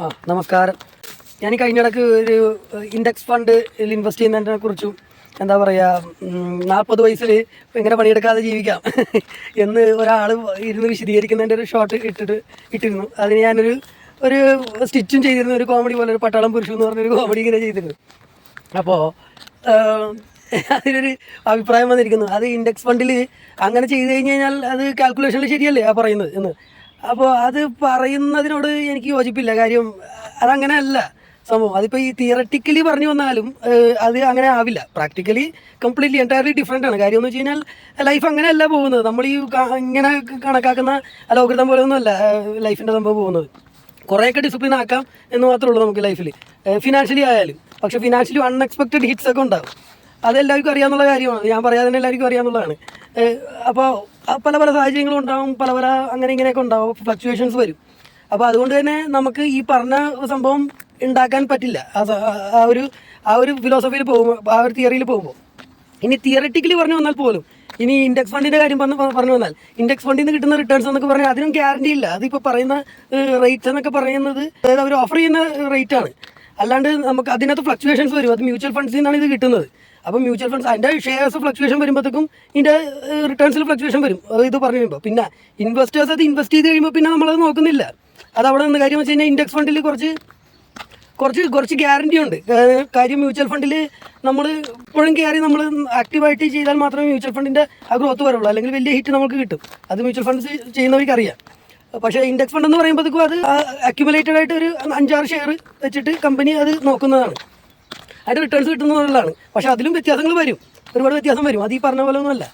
നമസ്കാരം. ഞാൻ കഴിഞ്ഞിടക്ക് ഒരു ഇൻഡെക്സ് ഫണ്ടിൽ ഇൻവെസ്റ്റ് ചെയ്യുന്നതിനെ കുറിച്ചും എന്താ പറയുക 40 വയസ്സിൽ എങ്ങനെ പണിയെടുക്കാതെ ജീവിക്കാം എന്ന് ഒരാൾ ഇരുന്ന് വിശദീകരിക്കുന്നതിൻ്റെ ഒരു ഷോട്ട് ഇട്ടിരുന്നു. അതിന് ഞാനൊരു സ്റ്റിച്ചും ചെയ്തിരുന്നു. ഒരു കോമഡി പോലെ, ഒരു പട്ടാളം പുരുഷു എന്ന് പറഞ്ഞൊരു കോമഡി ഇങ്ങനെ ചെയ്തിരുന്നു. അപ്പോൾ അതിനൊരു അഭിപ്രായം വന്നിരിക്കുന്നു, അത് ഇൻഡെക്സ് ഫണ്ടിൽ അങ്ങനെ ചെയ്ത് കഴിഞ്ഞാൽ അത് കാൽക്കുലേഷനിൽ ശരിയല്ലേ ആ പറയുന്നത് എന്ന്. അപ്പോൾ അത് പറയുന്നതിനോട് എനിക്ക് യോജിപ്പില്ല. കാര്യം അതങ്ങനെ അല്ല സംഭവം. അതിപ്പോൾ ഈ തിയററ്റിക്കലി പറഞ്ഞു വന്നാലും അത് അങ്ങനെ ആവില്ല. പ്രാക്ടിക്കലി കംപ്ലീറ്റ്ലി എൻറ്റയർലി ഡിഫറെൻ്റ് ആണ്. കാര്യം എന്ന് വെച്ച് കഴിഞ്ഞാൽ ലൈഫ് അങ്ങനെയല്ല പോകുന്നത്. നമ്മൾ ഈ ഇങ്ങനെ കണക്കാക്കുന്ന അലോകൃതം പോലെ ഒന്നുമല്ല ലൈഫിൻ്റെ സംഭവം പോകുന്നത്. കുറേയൊക്കെ ഡിസിപ്ലിൻ ആക്കാം എന്ന് മാത്രമേ ഉള്ളൂ നമുക്ക് ലൈഫിൽ, ഫിനാൻഷ്യലി ആയാലും. പക്ഷേ ഫിനാൻഷ്യലി അൺഎക്സ്പെക്റ്റഡ് ഹിറ്റ്സ് ഒക്കെ ഉണ്ടാകും. അതെല്ലാവർക്കും അറിയാവുന്ന കാര്യമാണ്, ഞാൻ പറയാതെ തന്നെ എല്ലാവർക്കും അറിയാവുന്നതാണ്. അപ്പോൾ പല പല സാഹചര്യങ്ങളും ഉണ്ടാകും, പല അങ്ങനെ ഇങ്ങനെയൊക്കെ ഉണ്ടാകും, ഫ്ലക്ച്വേഷൻസ് വരും. അപ്പോൾ അതുകൊണ്ട് തന്നെ നമുക്ക് ഈ പറഞ്ഞ സംഭവം ഉണ്ടാക്കാൻ പറ്റില്ല ആ ഒരു ഫിലോസഫിയിൽ പോകുമ്പോൾ, ആ ഒരു തിയറിയിൽ പോകുമ്പോൾ. ഇനി തിയററ്റിക്കലി പറഞ്ഞു വന്നാൽ പോലും, ഇനി ഇൻഡെക്സ് ഫണ്ടിൻ്റെ കാര്യം പറഞ്ഞു വന്നാൽ, ഇൻഡെക്സ് ഫണ്ടിൽ നിന്ന് കിട്ടുന്ന റിട്ടേൺസ് എന്നൊക്കെ പറഞ്ഞാൽ അതിനും ഗ്യാരണ്ടി ഇല്ല. അതിപ്പോൾ പറയുന്ന റേറ്റ്സ് എന്നൊക്കെ പറയുന്നത് അതായത് അവർ ഓഫർ ചെയ്യുന്ന റേറ്റാണ്. അല്ലാണ്ട് നമുക്ക് അതിനകത്ത് ഫ്ലക്ച്വേഷൻസ് വരും. അത് മ്യൂച്വൽ ഫണ്ട്സിൽ നിന്നാണ് ഇത് കിട്ടുന്നത്. അപ്പോൾ മ്യൂച്വൽ ഫണ്ട്സ് അതിൻ്റെ ഷെയർസ് ഫ്ലക്ച്വേഷൻ വരുമ്പോഴത്തേക്കും ഇതിൻ്റെ റിട്ടേൺസിൽ ഫ്ലക്ച്വേഷൻ വരും. ഇത് പറഞ്ഞു കഴിയുമ്പോൾ പിന്നെ ഇൻവെസ്റ്റേഴ്സ് അത് ഇൻവെസ്റ്റ് ചെയ്ത് കഴിയുമ്പോൾ പിന്നെ നമ്മളത് നോക്കുന്നില്ല. അത് അവിടെ നിന്ന് കാര്യം വെച്ച് കഴിഞ്ഞാൽ ഇൻഡെക്സ് ഫണ്ടിൽ കുറച്ച് ഗ്യാരണ്ടി ഉണ്ട്. കാര്യം മ്യൂച്വൽ ഫണ്ടിൽ നമ്മൾ ഇപ്പോഴും കയറി നമ്മൾ ആക്റ്റീവായിട്ട് ചെയ്താൽ മാത്രമേ മ്യൂച്വൽ ഫണ്ടിൻ്റെ ആ ഗ്രോത്ത് വരുള്ളൂ. അല്ലെങ്കിൽ വലിയ ഹിറ്റ് നമുക്ക് കിട്ടും. അത് മ്യൂച്വൽ ഫണ്ട്സ് ചെയ്യുന്നവർക്ക് അറിയാം. പക്ഷേ ഇൻഡെക്സ് ഫണ്ട് എന്ന് പറയുമ്പോഴത്തേക്കും അത് അക്യുമുലേറ്റഡ് ആയിട്ട് ഒരു 5-6 ഷെയർ വെച്ചിട്ട് കമ്പനി അത് നോക്കുന്നതാണ്. അതിൻ്റെ റിട്ടേൺസ് കിട്ടുന്നതാണ്. പക്ഷേ അതിലും വ്യത്യാസങ്ങൾ വരും, ഒരുപാട് വ്യത്യാസം വരും. അത് ഈ പറഞ്ഞ പോലെ ഒന്നുമല്ല.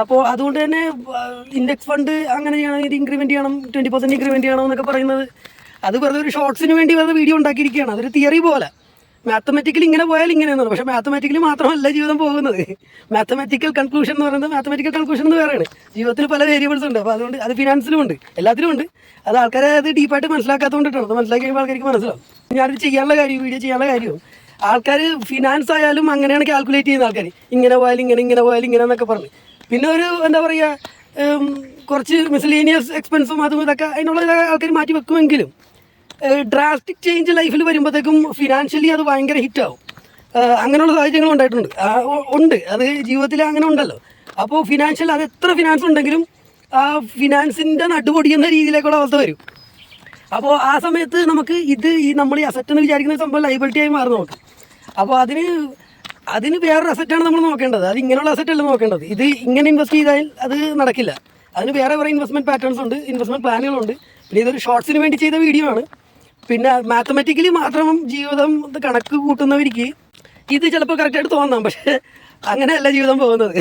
അപ്പോൾ അതുകൊണ്ട് തന്നെ ഇൻഡെക്സ് ഫണ്ട് അങ്ങനെ ചെയ്യണം, ഇത് ഇൻക്രിമെൻറ്റ് ചെയ്യണം, 20% ഇൻക്രിമെൻറ്റ് ചെയ്യണം എന്നൊക്കെ പറയുന്നത് അത് വെറുതെ ഒരു ഷോർട്സിന് വേണ്ടി വെറുതെ വീഡിയോ ഉണ്ടാക്കിയിരിക്കുകയാണ്. അതൊരു തിയറി പോലെ. മാത്തമാറ്റിക്കലി ഇങ്ങനെ പോയാൽ ഇങ്ങനെയെന്നാണ്. പക്ഷേ മാത്തമാറ്റിക്കലി മാത്രമല്ല ജീവിതം പോകുന്നത്. മാത്തമാറ്റിക്കൽ കൺക്ലൂഷൻ എന്ന് പറയുന്നത് മാത്തമാറ്റിക്കൽ കൺക്ലൂഷൻ എന്ന് വേറെയാണ്. ജീവിതത്തിൽ പല വേരിയബിൾസ് ഉണ്ട്. അപ്പോൾ അതുകൊണ്ട് അത് ഫിനാൻസിലും ഉണ്ട്, എല്ലാത്തിലും ഉണ്ട്. അത് ആൾക്കാരെ അത് ഡീപ്പായിട്ട് മനസ്സിലാക്കാത്തതുകൊണ്ടിട്ടാണ്. അത് മനസ്സിലാക്കി കഴിയുമ്പോൾ ആൾക്കാർക്ക് മനസ്സിലാവും. ഞാനിത് ചെയ്യാനുള്ള കാര്യം, വീഡിയോ ചെയ്യാനുള്ള കാര്യവും ആൾക്കാർ ഫിനാൻസ് ആയാലും അങ്ങനെയാണ് കാൽക്കുലേറ്റ് ചെയ്യുന്ന ആൾക്കാർ. ഇങ്ങനെ പോയാലും ഇങ്ങനെ പോയാലും ഇങ്ങനെ എന്നൊക്കെ പറഞ്ഞ്. പിന്നെ ഒരു എന്താ പറയുക, കുറച്ച് മിസ്ലേനിയസ് എക്സ്പെൻസും അതും ഇതൊക്കെ അതിനുള്ള ആൾക്കാർ മാറ്റി വെക്കുമെങ്കിലും ഡ്രാസ്റ്റിക് ചേഞ്ച് ലൈഫിൽ വരുമ്പോഴത്തേക്കും ഫിനാൻഷ്യലി അത് ഭയങ്കര ഹിറ്റാവും. അങ്ങനെയുള്ള സാഹചര്യങ്ങൾ ഉണ്ട്. അത് ജീവിതത്തിൽ അങ്ങനെ ഉണ്ടല്ലോ. അപ്പോൾ ഫിനാൻഷ്യൽ അത് എത്ര ഫിനാൻസ് ഉണ്ടെങ്കിലും ആ ഫിനാൻസിൻ്റെ നടുപൊടിയുന്ന രീതിയിലേക്കുള്ള അവസ്ഥ വരും. അപ്പോൾ ആ സമയത്ത് നമുക്ക് ഈ നമ്മൾ ഈ അസറ്റ് എന്ന് വിചാരിക്കുന്ന സംഭവം ലൈബിലിറ്റി ആയി മാറും നമുക്ക്. അപ്പോൾ അതിന് വേറൊരു അസറ്റാണ് നമ്മൾ നോക്കേണ്ടത്. അത് ഇങ്ങനെയുള്ള അസറ്റല്ല നോക്കേണ്ടത്. ഇത് ഇങ്ങനെ ഇൻവെസ്റ്റ് ചെയ്താൽ അത് നടക്കില്ല. അതിന് വേറെ ഇൻവെസ്റ്റ്മെൻറ്റ് പാറ്റേൺസ് ഉണ്ട്, ഇൻവെസ്റ്റ്മെൻറ്റ് പ്ലാനുകളുണ്ട്. പിന്നെ ഇതൊരു ഷോർട്സിന് വേണ്ടി ചെയ്ത വീഡിയോ ആണ്. പിന്നെ മാത്തമാറ്റിക്കലി മാത്രം ജീവിതം കണക്ക് കൂട്ടുന്നവർക്ക് ഇത് ചിലപ്പോൾ കറക്റ്റായിട്ട് തോന്നാം. പക്ഷേ അങ്ങനെയല്ല ജീവിതം പോകുന്നത്.